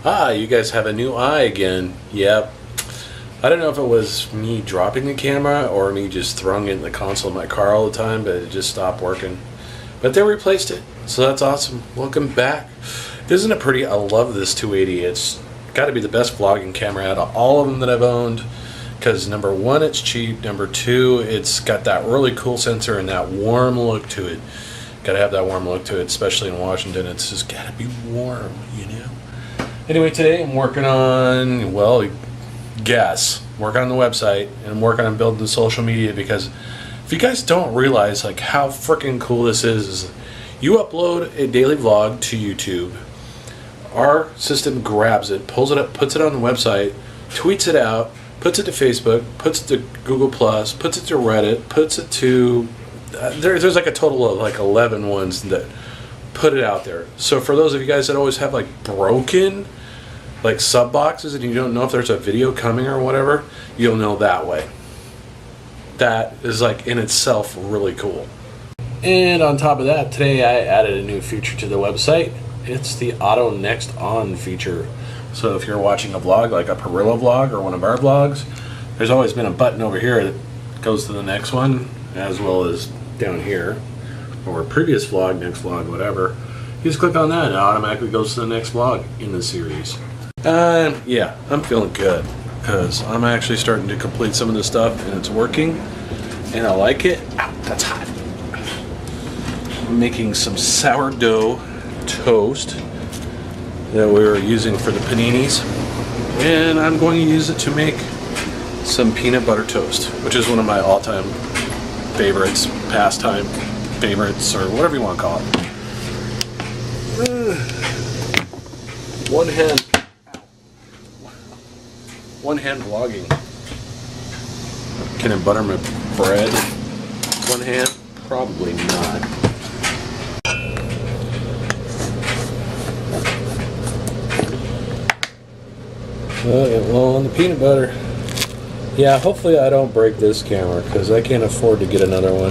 Ah, you guys have a new eye again. Yep. I don't know if it was me dropping the camera or me just throwing it in the console of my car all the time, but it just stopped working. But they replaced it, so that's awesome. Welcome back. Isn't it pretty? I love this 280. It's got to be the best vlogging camera out of all of them that I've owned. Because number one, it's cheap. Number two, it's got that really cool sensor and that warm look to it. Got to have that warm look to it, especially in Washington. It's just got to be warm, you know. Anyway, today I'm working on, well, working on the website, and I'm working on building the social media, because if you guys don't realize like how freaking cool this is you upload a daily vlog to YouTube, our system grabs it, pulls it up, puts it on the website, tweets it out, puts it to Facebook, puts it to Google+, puts it to Reddit, puts it to, there's like a total of like 11 ones that put it out there. So for those of you guys that always have like broken like sub boxes and you don't know if there's a video coming or whatever, you'll know that way. That is like in itself really cool. And on top of that, today I added a new feature to the website. It's the Auto Next On feature. So if you're watching a vlog like a Perilla vlog or one of our vlogs, there's always been a button over here that goes to the next one, as well as down here, or previous vlog, next vlog, whatever. You just click on that and it automatically goes to the next vlog in the series. Yeah, I'm feeling good because I'm actually starting to complete some of this stuff and it's working and I like it. Ow, that's hot. I'm making some sourdough toast that we were using for the paninis, and I'm going to use it to make some peanut butter toast, which is one of my all-time favorites, pastime favorites, or whatever you want to call it. One hand vlogging. Can I butter my bread? One hand? Probably not. Well, get low on the peanut butter. Yeah, hopefully I don't break this camera because I can't afford to get another one.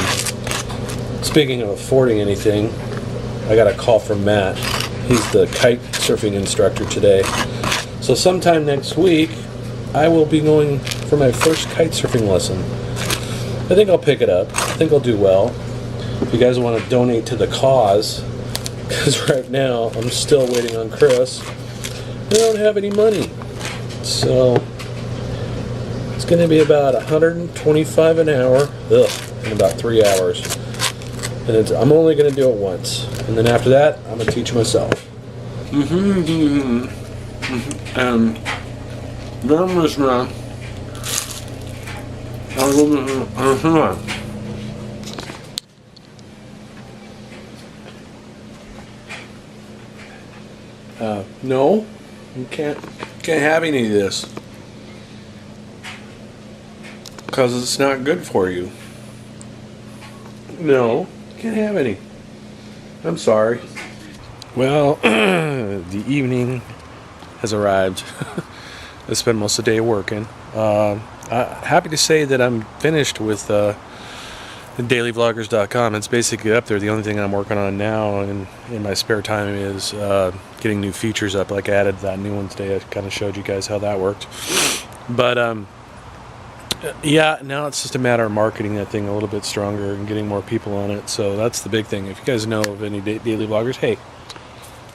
Speaking of affording anything, I got a call from Matt. He's the kite surfing instructor today. So sometime next week, I will be going for my first kite surfing lesson. I think I'll pick it up. I think I'll do well. If you guys want to donate to the cause, because right now I'm still waiting on Chris. I don't have any money. So it's going to be about $125 an hour, in about 3 hours. And I'm only going to do it once, and then after that, I'm going to teach myself. No, you can't have any of this because it's not good for you. No, you can't have any. I'm sorry. Well, the evening has arrived. I spent most of the day working. Happy to say that I'm finished with dailyvloggers.com. It's basically up there. The only thing I'm working on now in my spare time is getting new features up. Like I added that new one today. I kind of showed you guys how that worked. But yeah, now it's just a matter of marketing that thing a little bit stronger and getting more people on it. So that's the big thing. If you guys know of any daily vloggers, hey,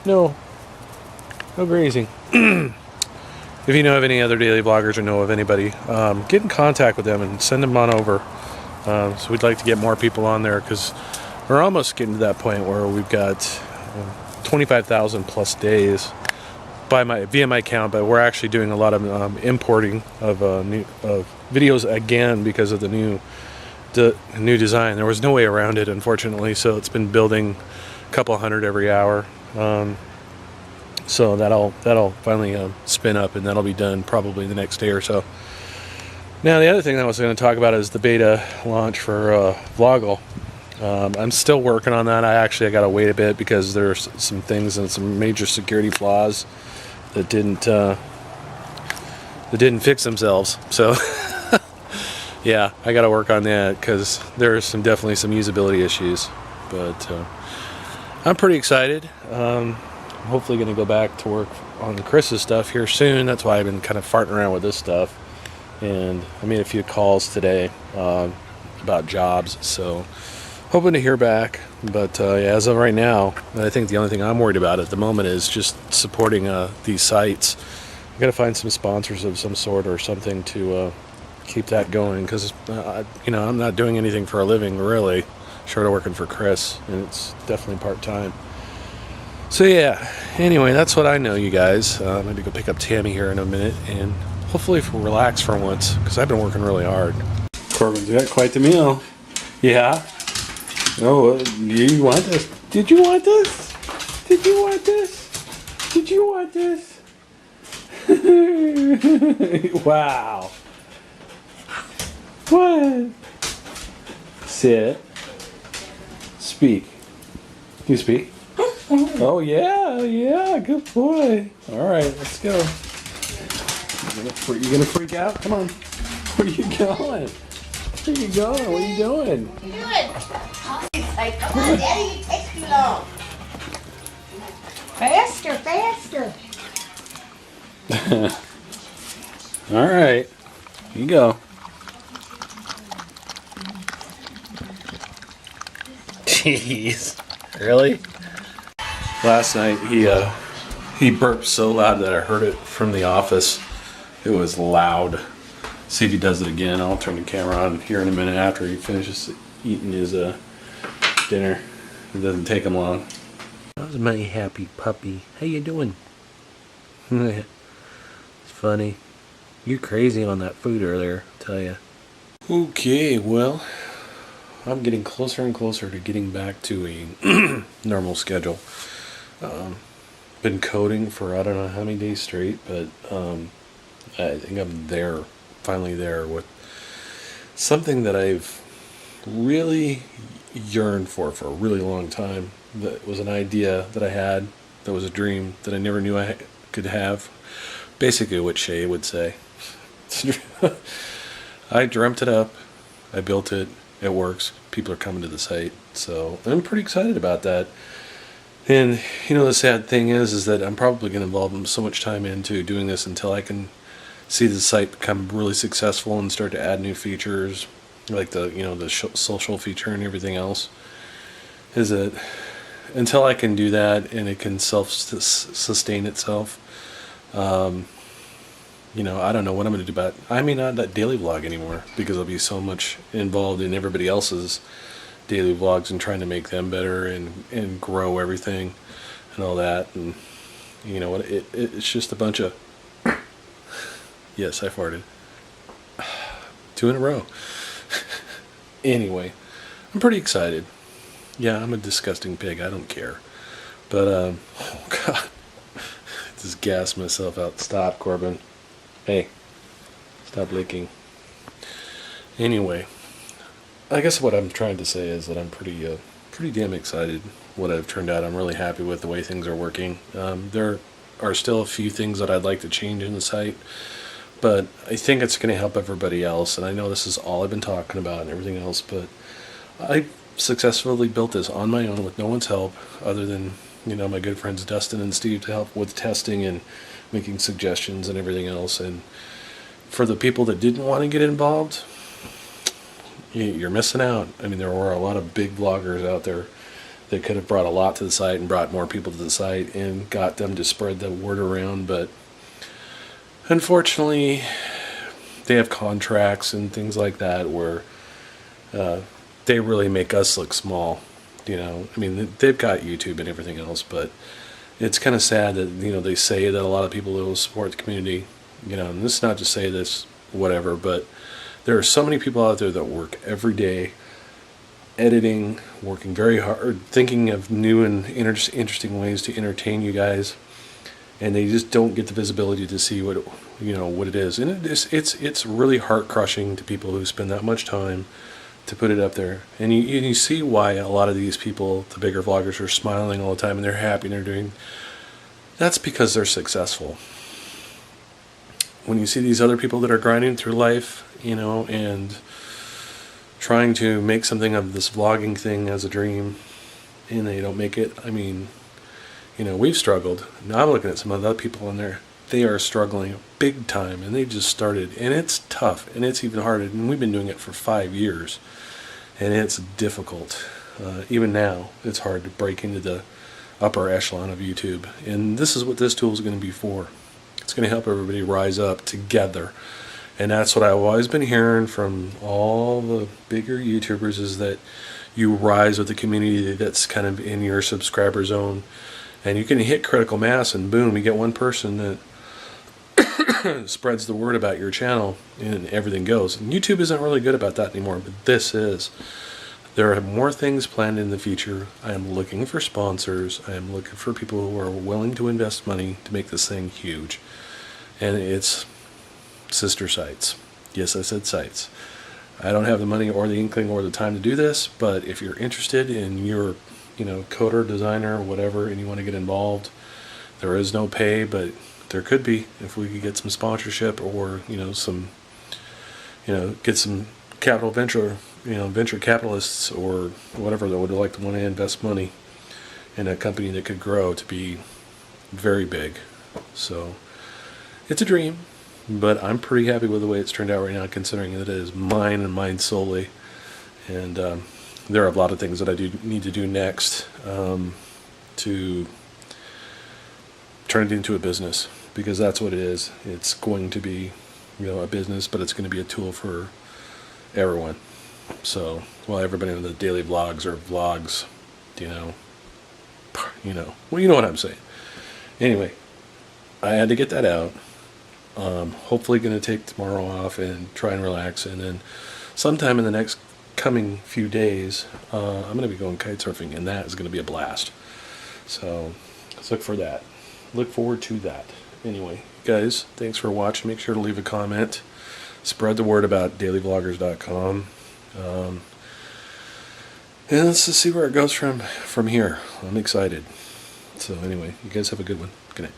no grazing. If you know of any other daily vloggers or know of anybody, get in contact with them and send them on over. So we'd like to get more people on there because we're almost getting to that point where we've got 25,000 plus days via my account, but we're actually doing a lot of importing of videos again because of the new design. There was no way around it, unfortunately, so it's been building a couple hundred every hour. So that'll finally spin up, and that'll be done probably the next day or so. Now the other thing that I was going to talk about is the beta launch for Vloggle. I'm still working on that. I got to wait a bit because there's some things and some major security flaws that didn't fix themselves. So yeah, I got to work on that because there's definitely some usability issues. But I'm pretty excited. I'm hopefully going to go back to work on Chris's stuff here soon. That's why I've been kind of farting around with this stuff. And I made a few calls today about jobs, so hoping to hear back. But as of right now, I think the only thing I'm worried about at the moment is just supporting these sites. I've got to find some sponsors of some sort or something to keep that going, because I'm not doing anything for a living really, short of working for Chris, and it's definitely part-time. So yeah, anyway, that's what I know, you guys. Maybe go pick up Tammy here in a minute, and hopefully we'll relax for once, because I've been working really hard. Corbin's got quite the meal. Yeah? Oh, you want this? Did you want this? Did you want this? Did you want this? Wow. What? Sit. Speak. You speak? Oh, yeah, good boy. All right, let's go. You gonna freak out? Come on. Where are you going? Where are you going? What are you doing? What are you doing? Like, come on, Daddy, you take too long. Faster, faster. All right, here you go. Jeez, really? Last night he burped so loud that I heard it from the office. It was loud. See if he does it again. I'll turn the camera on here in a minute after he finishes eating his dinner. It doesn't take him long. That was my happy puppy. How you doing? It's funny. You're crazy on that food earlier, I'll tell you. Okay, well, I'm getting closer and closer to getting back to a normal schedule. Been coding for I don't know how many days straight, but I think I'm finally there with something that I've really yearned for a really long time. That was an idea that I had, that was a dream that I never knew I could have. Basically what Shay would say. I dreamt it up, I built it, it works, people are coming to the site, so I'm pretty excited about that. And the sad thing is that I'm probably going to involve so much time into doing this until I can see the site become really successful and start to add new features, like the social feature and everything else. Is that until I can do that and it can sustain itself, I don't know what I'm going to do about it. I may not that daily vlog anymore, because I'll be so much involved in everybody else's daily vlogs and trying to make them better and grow everything and all that. And you know what? It's just a bunch of... Yes, I farted. 2 in a row. Anyway, I'm pretty excited. Yeah, I'm a disgusting pig. I don't care. But, oh God. Just gassed myself out. Stop, Corbin. Hey, stop licking. Anyway, I guess what I'm trying to say is that I'm pretty damn excited what I've turned out. I'm really happy with the way things are working. There are still a few things that I'd like to change in the site, but I think it's going to help everybody else. And I know this is all I've been talking about and everything else, but I successfully built this on my own with no one's help other than my good friends Dustin and Steve to help with testing and making suggestions and everything else. And for the people that didn't want to get involved, you're missing out. I mean, there were a lot of big vloggers out there that could have brought a lot to the site and brought more people to the site and got them to spread the word around, but unfortunately they have contracts and things like that where they really make us look small. I mean, they've got YouTube and everything else, but it's kind of sad that they say that a lot of people will support the community, and this is not to say this whatever, but there are so many people out there that work every day editing, working very hard, thinking of new and interesting ways to entertain you guys, and they just don't get the visibility to see what it is. And it's really heart crushing to people who spend that much time to put it up there. And you see why a lot of these people, the bigger vloggers, are smiling all the time and they're happy and they're doing. That's because they're successful. When you see these other people that are grinding through life, and trying to make something of this vlogging thing as a dream, and they don't make it, I mean, we've struggled. Now I'm looking at some of the other people in there. They are struggling big time, and they just started, and it's tough, and it's even harder. And we've been doing it for 5 years, and it's difficult. Even now, it's hard to break into the upper echelon of YouTube. And this is what this tool is going to be for. It's going to help everybody rise up together. And that's what I've always been hearing from all the bigger YouTubers, is that you rise with the community that's kind of in your subscriber zone. And you can hit critical mass, and boom, you get one person that spreads the word about your channel, and everything goes. And YouTube isn't really good about that anymore, but this is. There are more things planned in the future. I am looking for sponsors. I am looking for people who are willing to invest money to make this thing huge. And it's sister sites. Yes, I said sites. I don't have the money or the inkling or the time to do this, but if you're interested and you're, coder, designer, whatever, and you want to get involved, there is no pay, but there could be if we could get some sponsorship, or get some capital venture capitalists or whatever that would like to want to invest money in a company that could grow to be very big. So it's a dream, but I'm pretty happy with the way it's turned out right now, considering that it is mine and mine solely. And there are a lot of things that I do need to do next to turn it into a business, because that's what it is. It's going to be, a business, but it's going to be a tool for everyone. So, while everybody in the daily vlogs or vlogs, well, you know what I'm saying. Anyway, I had to get that out. Hopefully going to take tomorrow off and try and relax, and then sometime in the next coming few days, I'm going to be going kite surfing, and that is going to be a blast. So, let's look for that. Look forward to that. Anyway, guys, thanks for watching. Make sure to leave a comment. Spread the word about dailyvloggers.com. And let's just see where it goes from here. I'm excited. So anyway, you guys have a good one. Good night.